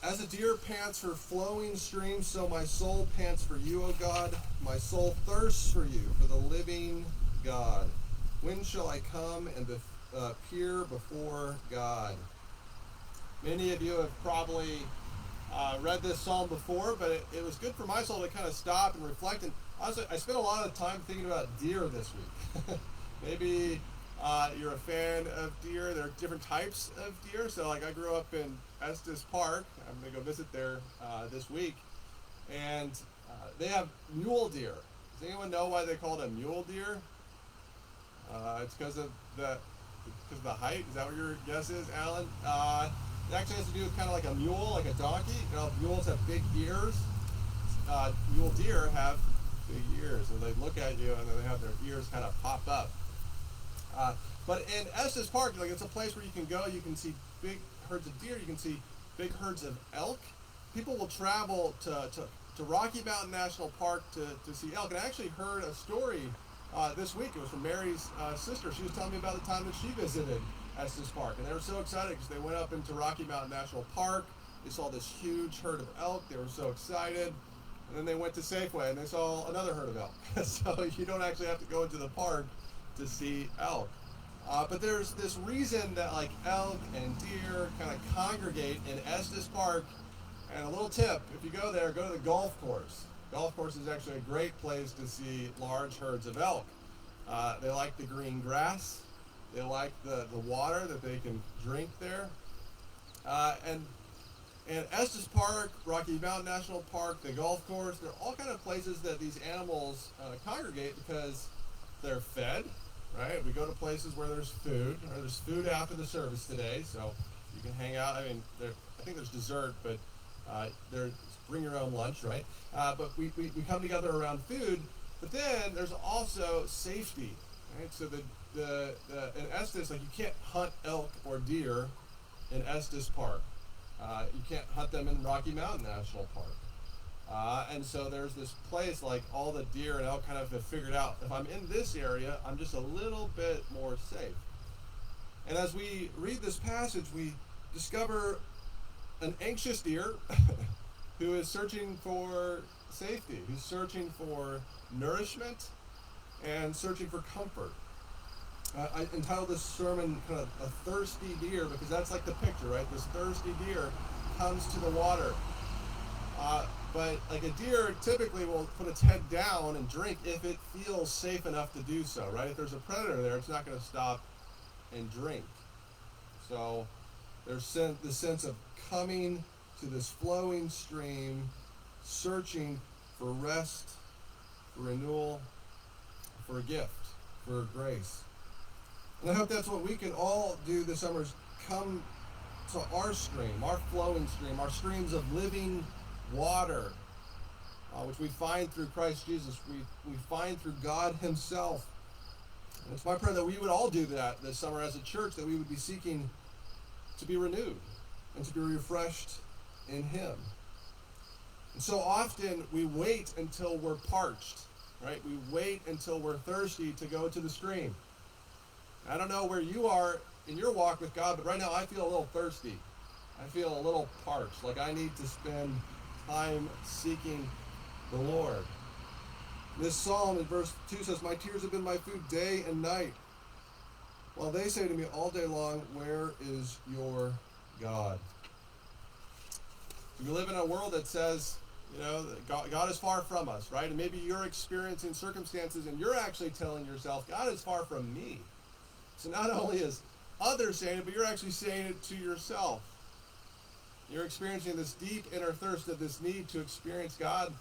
As a deer pants for flowing streams, so my soul pants for you, O God. My soul thirsts for you, for the living God. When shall I come and appear before God? Many of you have probably read this psalm before, but it was good for my soul to kind of stop and reflect. And honestly, I spent a lot of time thinking about deer this week. Maybe you're a fan of deer. There are different types of deer. So like I grew up in Estes Park. I'm going to go visit there this week. And they have mule deer. Does anyone know why they call it a mule deer? It's because of the height. Is that what your guess is, Alan? It actually has to do with kind of like a mule, like a donkey. You know, mules have big ears. Mule deer have big ears, and they look at you, and then they have their ears kind of pop up. But in Estes Park, like it's a place where you can go. You can see big herds of deer. You can see big herds of elk. People will travel to Rocky Mountain National Park to see elk. And I actually heard a story this week. It was from Mary's sister. She was telling me about the time that she visited Estes Park, and they were so excited because they went up into Rocky Mountain National Park. They saw this huge herd of elk. They were so excited. And then they went to Safeway and they saw another herd of elk. So you don't actually have to go into the park to see elk. But there's this reason that like elk and deer kind of congregate in Estes Park. And a little tip, if you go there, go to the golf course. Golf course is actually a great place to see large herds of elk. They like the green grass. They like the water that they can drink there. And Estes Park, Rocky Mountain National Park, the golf course, they're all kind of places that these animals congregate because they're fed, right? We go to places where there's food, or there's food after the service today, so you can hang out. I mean, I think there's dessert, but bring your own lunch, right? But we come together around food, but then there's also safety, right? So in Estes, like you can't hunt elk or deer in Estes Park. You can't hunt them in Rocky Mountain National Park. And so there's this place like all the deer and elk kind of have figured out, if I'm in this area, I'm just a little bit more safe. And as we read this passage, we discover an anxious deer who is searching for safety, who's searching for nourishment and searching for comfort. I entitled this sermon kind of a thirsty deer because that's like the picture, right? This thirsty deer comes to the water. But like a deer typically will put its head down and drink if it feels safe enough to do so, right? If there's a predator there, it's not going to stop and drink. So there's the sense of coming to this flowing stream, searching for rest, for renewal, for a gift, for grace. And I hope that's what we can all do this summer, is come to our stream, our flowing stream, our streams of living water, which we find through Christ Jesus, we find through God himself. And it's my prayer that we would all do that this summer as a church, that we would be seeking to be renewed and to be refreshed in him. And so often we wait until we're parched, right? We wait until we're thirsty to go to the stream. I don't know where you are in your walk with God, but right now I feel a little thirsty. I feel a little parched, like I need to spend time seeking the Lord. This psalm in verse 2 says, "My tears have been my food day and night, while they say to me all day long, where is your God?" We live in a world that says, you know, God is far from us, right? And maybe you're experiencing circumstances and you're actually telling yourself, God is far from me. So not only is others saying it, but you're actually saying it to yourself. You're experiencing this deep inner thirst of this need to experience God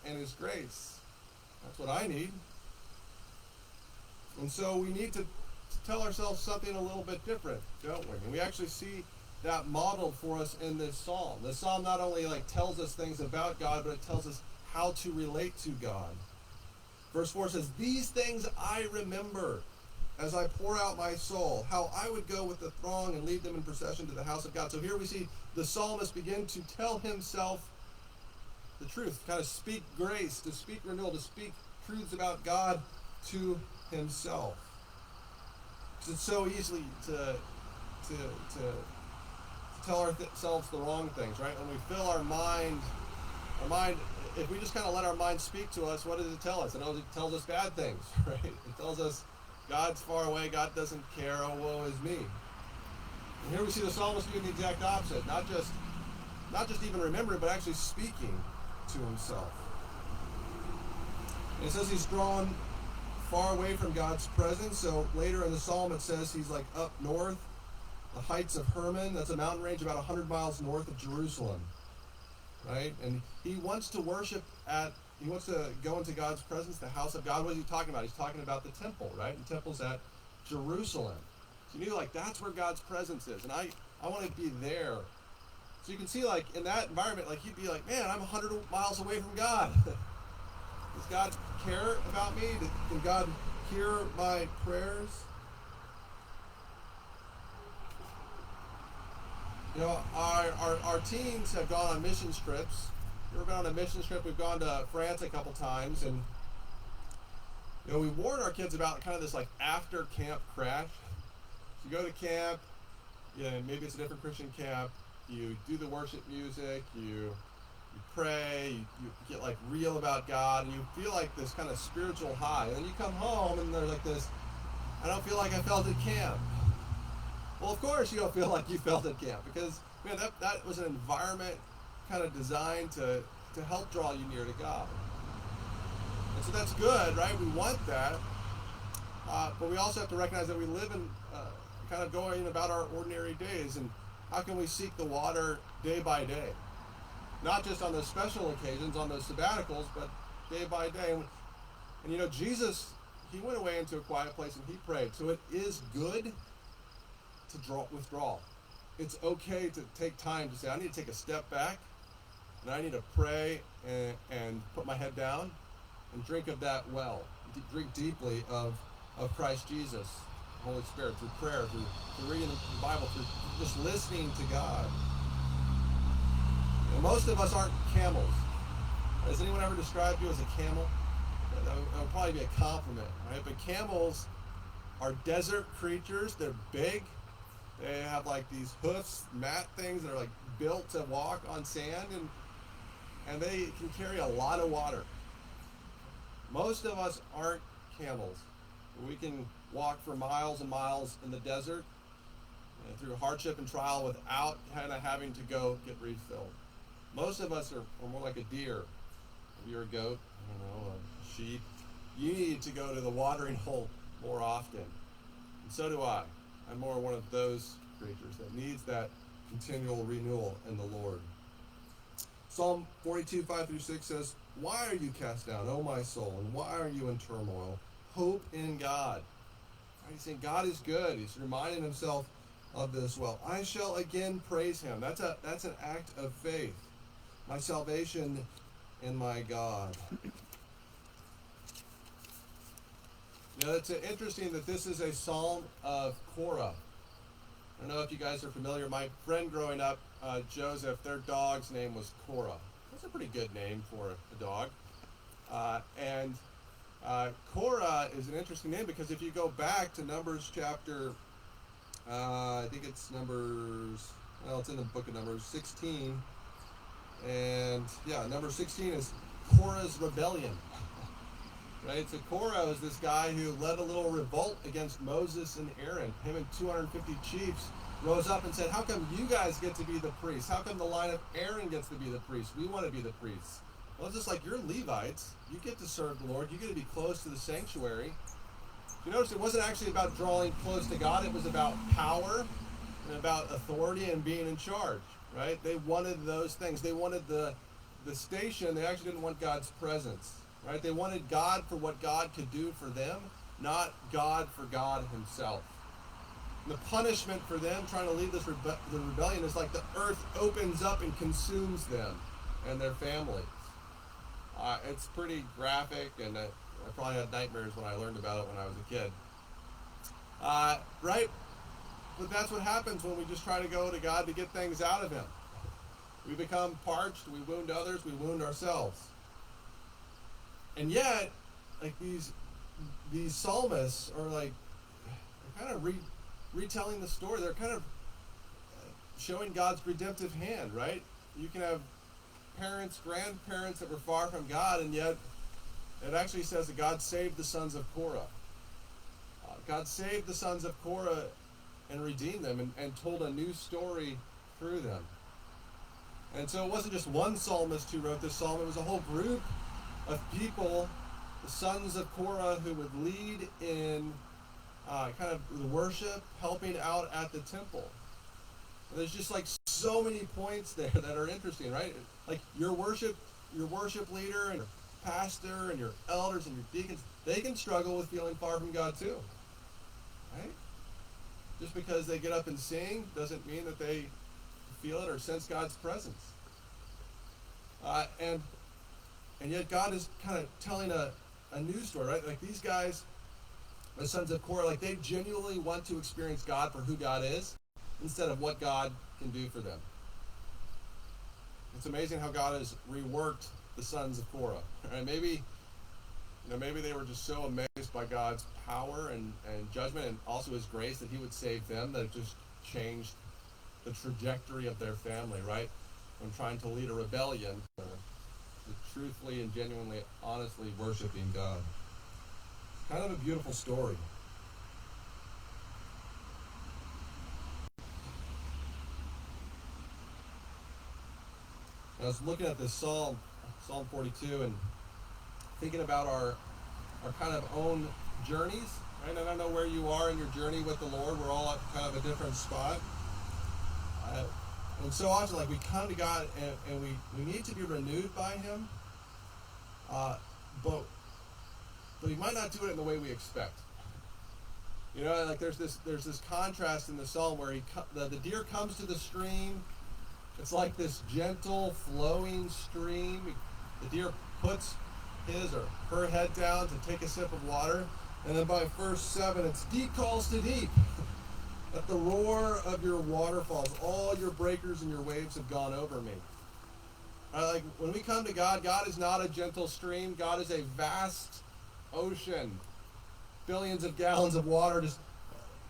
and his grace. That's what I need. And so we need to tell ourselves something a little bit different, don't we? And we actually see that modeled for us in this psalm. The psalm not only like tells us things about God, but it tells us how to relate to God. Verse 4 says, "These things I remember as I pour out my soul, how I would go with the throng and lead them in procession to the house of God." So here we see the psalmist begin to tell himself the truth, kind of speak grace, to speak renewal, to speak truths about God to himself. Because it's so easy to tell ourselves the wrong things, right? When we fill our mind, if we just kind of let our mind speak to us, what does it tell us? It tells us bad things, right? It tells us God's far away, God doesn't care, oh woe is me. And here we see the psalmist doing the exact opposite, not just even remembering, but actually speaking to himself. And it says he's drawn far away from God's presence. So later in the psalm it says he's like up north, the heights of Hermon. That's a mountain range about 100 miles north of Jerusalem, right? And he wants to he wants to go into God's presence, the house of God. What is he talking about? He's talking about the temple, right? And the temple's at Jerusalem. So you knew, like, that's where God's presence is. And I want to be there. So you can see, like, in that environment, like, he'd be like, man, I'm 100 miles away from God. Does God care about me? Can God hear my prayers? You know, our teens have gone on mission trips. We've been on a mission trip. We've gone to France a couple times, and you know, we warn our kids about kind of this like after camp crash. So you go to camp, maybe it's a different Christian camp. You do the worship music, you pray, you get like real about God, and you feel like this kind of spiritual high. And then you come home, and there's like this, I don't feel like I felt at camp. Well, of course you don't feel like you felt at camp, because man, that was an environment kind of designed to help draw you near to God. And so that's good, right? We want that. But we also have to recognize that we live in kind of going about our ordinary days. And how can we seek the water day by day? Not just on those special occasions, on those sabbaticals, but day by day. And you know, Jesus, he went away into a quiet place and he prayed. So it is good to withdraw. It's okay to take time to say, I need to take a step back, and I need to pray and put my head down and drink of that well. Drink deeply of Christ Jesus, the Holy Spirit, through prayer, through reading the Bible, through just listening to God. And most of us aren't camels. Has anyone ever described you as a camel? That would probably be a compliment, right? But camels are desert creatures. They're big. They have like these hoofs, mat things that are like built to walk on sand, and they can carry a lot of water. Most of us aren't camels. We can walk for miles and miles in the desert through hardship and trial without kind of having to go get refilled. Most of us are more like a deer. If you're a goat, a sheep, you need to go to the watering hole more often. And so do I. I'm more one of those creatures that needs that continual renewal in the Lord. Psalm 42, 5-6 says, why are you cast down, O my soul, and why are you in turmoil? Hope in God. Right, he's saying God is good. He's reminding himself of this. Well, I shall again praise him. That's an act of faith. My salvation in my God. Now, it's interesting that this is a psalm of Korah. I don't know if you guys are familiar. My friend growing up, Joseph, their dog's name was Korah. That's a pretty good name for a dog. And Korah is an interesting name because if you go back to Numbers chapter, I think it's Numbers, well, it's in the book of Numbers 16. And yeah, number 16 is Korah's rebellion. Right? So Korah is this guy who led a little revolt against Moses and Aaron. Him and 250 chiefs rose up and said, how come you guys get to be the priests? How come the line of Aaron gets to be the priest? We want to be the priests. Well, it's just like you're Levites. You get to serve the Lord. You get to be close to the sanctuary. You notice it wasn't actually about drawing close to God. It was about power and about authority and being in charge. Right? They wanted those things. They wanted the station. They actually didn't want God's presence. Right? They wanted God for what God could do for them, not God for God himself. And the punishment for them trying to lead the rebellion is like the earth opens up and consumes them and their families. It's pretty graphic, and I probably had nightmares when I learned about it when I was a kid. Right? But that's what happens when we just try to go to God to get things out of him. We become parched, we wound others, we wound ourselves. And yet, like these psalmists are like, they're kind of retelling the story. They're kind of showing God's redemptive hand, right? You can have parents, grandparents that were far from God, and yet it actually says that God saved the sons of Korah. God saved the sons of Korah and redeemed them and told a new story through them. And so it wasn't just one psalmist who wrote this psalm, it was a whole group of people, the sons of Korah, who would lead in kind of the worship, helping out at the temple. And there's just like so many points there that are interesting, right? Like your worship leader and your pastor and your elders and your deacons, they can struggle with feeling far from God too, right? Just because they get up and sing doesn't mean that they feel it or sense God's presence. And yet God is kind of telling a new story, right? Like these guys, the sons of Korah, like they genuinely want to experience God for who God is instead of what God can do for them. It's amazing how God has reworked the sons of Korah. Right? Maybe they were just so amazed by God's power and judgment and also his grace that he would save them that it just changed the trajectory of their family, right? When trying to lead a rebellion to truthfully and genuinely, honestly worshiping God. Kind of a beautiful story. I was looking at this Psalm 42, and thinking about our kind of own journeys, right? And I don't know where you are in your journey with the Lord. We're all at kind of a different spot. And so often, like, we come to God and we need to be renewed by him, but he might not do it in the way we expect. You know, like there's this contrast in the psalm where the deer comes to the stream. It's like this gentle, flowing stream. The deer puts his or her head down to take a sip of water, and then by verse 7, it's deep calls to deep. At the roar of your waterfalls, all your breakers and your waves have gone over me. Like when we come to God, God is not a gentle stream. God is a vast ocean, billions of gallons of water just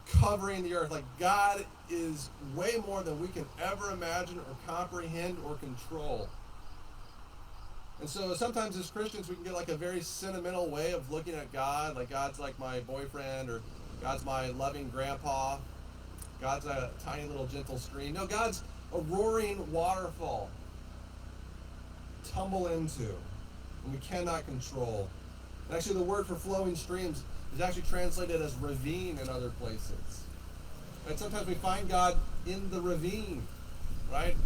covering the earth. Like God is way more than we can ever imagine or comprehend or control. And so sometimes as Christians we can get like a very sentimental way of looking at God, like God's like my boyfriend, or God's my loving grandpa, God's a tiny little gentle stream. No, God's a roaring waterfall tumble into, and we cannot control. And actually the word for flowing streams is actually translated as ravine in other places. And sometimes we find God in the ravine, right?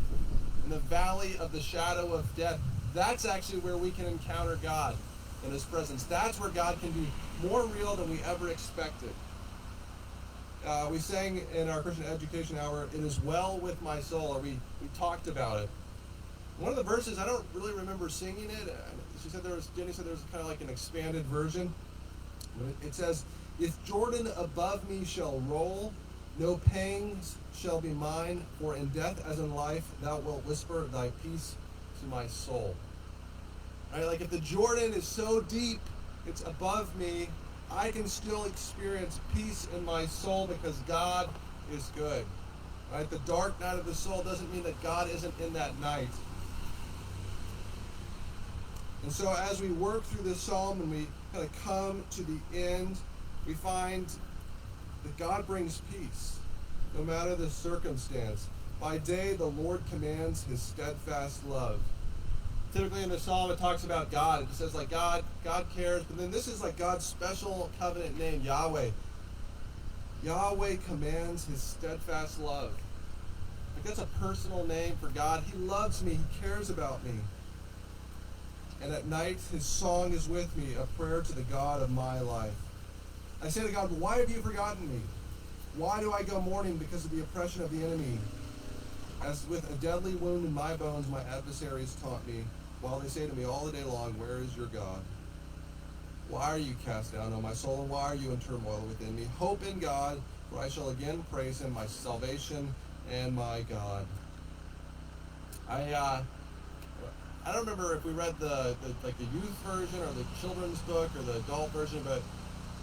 In the valley of the shadow of death. That's actually where we can encounter God in his presence. That's where God can be more real than we ever expected. We sang in our Christian education hour, "It is well with my soul," or we talked about it. One of the verses, I don't really remember singing it. Jenny said there was kind of like an expanded version. It says, "If Jordan above me shall roll, no pangs shall be mine, for in death as in life thou wilt whisper thy peace to my soul." Right? Like if the Jordan is so deep, it's above me, I can still experience peace in my soul because God is good. Right? The dark night of the soul doesn't mean that God isn't in that night. And so as we work through this psalm and we kind of come to the end, we find that God brings peace, no matter the circumstance. By day, the Lord commands his steadfast love. Typically in the psalm, it talks about God. It just says like God cares, but then this is like God's special covenant name, Yahweh. Yahweh commands his steadfast love. Like that's a personal name for God. He loves me. He cares about me. And at night, his song is with me, a prayer to the God of my life. I say to God, why have you forgotten me? Why do I go mourning because of the oppression of the enemy? As with a deadly wound in my bones, my adversaries taunt me, while they say to me all the day long, where is your God? Why are you cast down, O my soul, and why are you in turmoil within me? Hope in God, for I shall again praise him, my salvation and my God. I don't remember if we read the youth version or the children's book or the adult version, but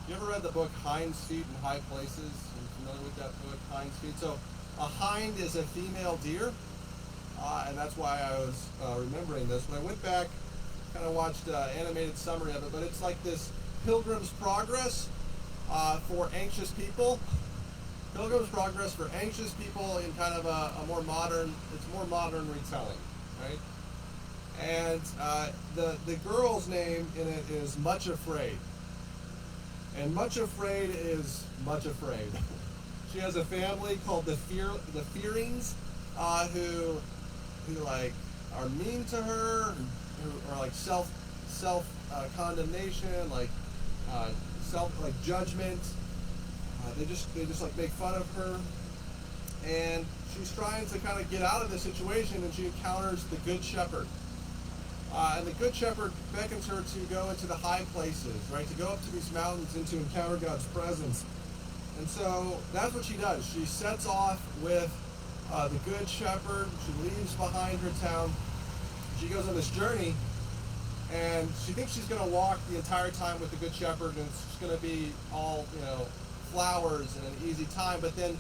you ever read the book Hinds, Feet in High Places? Are you familiar with that book, Hinds, Feet? So A hind is a female deer, and that's why I was remembering this. When I went back, kind of watched an animated summary of it, but it's like this Pilgrim's Progress for anxious people. Pilgrim's Progress for anxious people in kind of a more modern, it's more modern retelling, right? And the girl's name in it is Much Afraid. And Much Afraid is much afraid. She has a family called the Fearings, who like are mean to her, who are like self condemnation, like judgment. They just like make fun of her, and she's trying to kind of get out of this situation, and she encounters the Good Shepherd. And the Good Shepherd beckons her to go into the high places, right? To go up to these mountains and to encounter God's presence. And so that's what she does. She sets off with the Good Shepherd. She leaves behind her town. She goes on this journey, and she thinks she's going to walk the entire time with the Good Shepherd, and it's just going to be all, flowers and an easy time. But then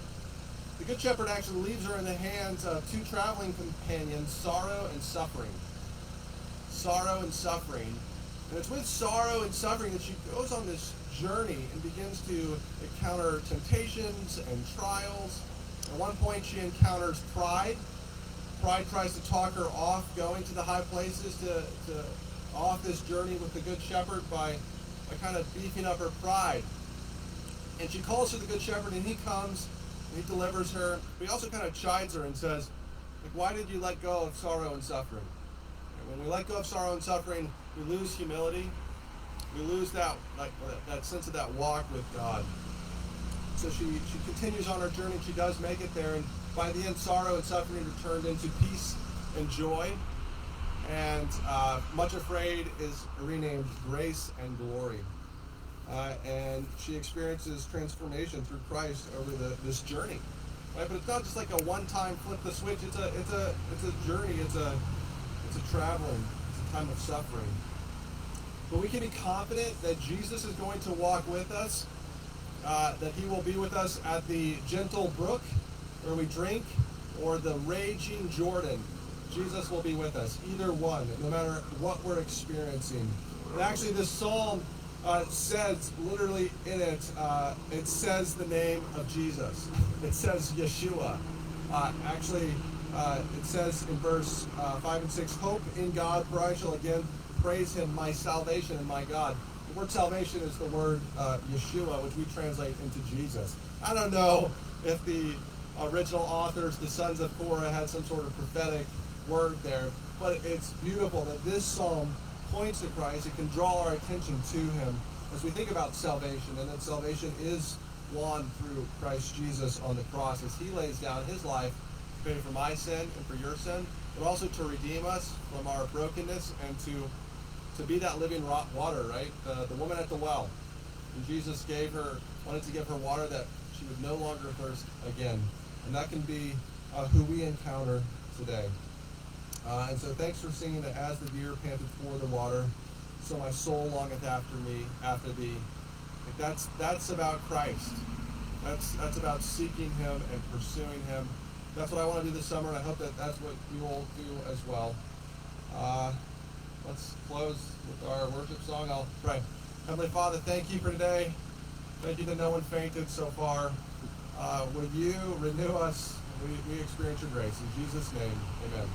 the Good Shepherd actually leaves her in the hands of two traveling companions, sorrow and suffering. Sorrow and suffering. And it's with sorrow and suffering that she goes on this journey and begins to encounter temptations and trials. At one point she encounters pride. Pride tries to talk her off going to the high places, to off this journey with the Good Shepherd by kind of beefing up her pride. And she calls for the Good Shepherd, and he comes and he delivers her. But he also kind of chides her and says, like, why did you let go of sorrow and suffering? And when we let go of sorrow and suffering, we lose humility. We lose that sense of that walk with God. So she continues on her journey. She does make it there, and by the end, sorrow and suffering are turned into peace and joy. And Much Afraid is renamed Grace and Glory. And she experiences transformation through Christ over this journey. Right? But it's not just like a one-time flip the switch. It's a journey. It's a traveling. It's a time of suffering. But we can be confident that Jesus is going to walk with us, that he will be with us at the gentle brook where we drink, or the raging Jordan. Jesus will be with us, either one, no matter what we're experiencing. And actually this psalm says, literally in it, it says the name of Jesus. It says Yeshua. It says in verse 5 and 6, hope in God, for I shall again praise him, my salvation and my God. The word salvation is the word Yeshua, which we translate into Jesus. I don't know if the original authors, the sons of Korah, had some sort of prophetic word there, but it's beautiful that this psalm points to Christ. It can draw our attention to him as we think about salvation, and that salvation is won through Christ Jesus on the cross as he lays down his life to pay for my sin and for your sin, but also to redeem us from our brokenness and to be that living water, right? The woman at the well, and Jesus wanted to give her water that she would no longer thirst again, and that can be who we encounter today. And so thanks for singing that as the deer panted for the water, so my soul longeth after me, after thee. Like that's about Christ. That's about seeking him and pursuing him. That's what I want to do this summer, and I hope that that's what you will do as well. Let's close with our worship song. I'll pray. Heavenly Father, thank you for today. Thank you that no one fainted so far. Would you renew us? We experience your grace. In Jesus' name, amen.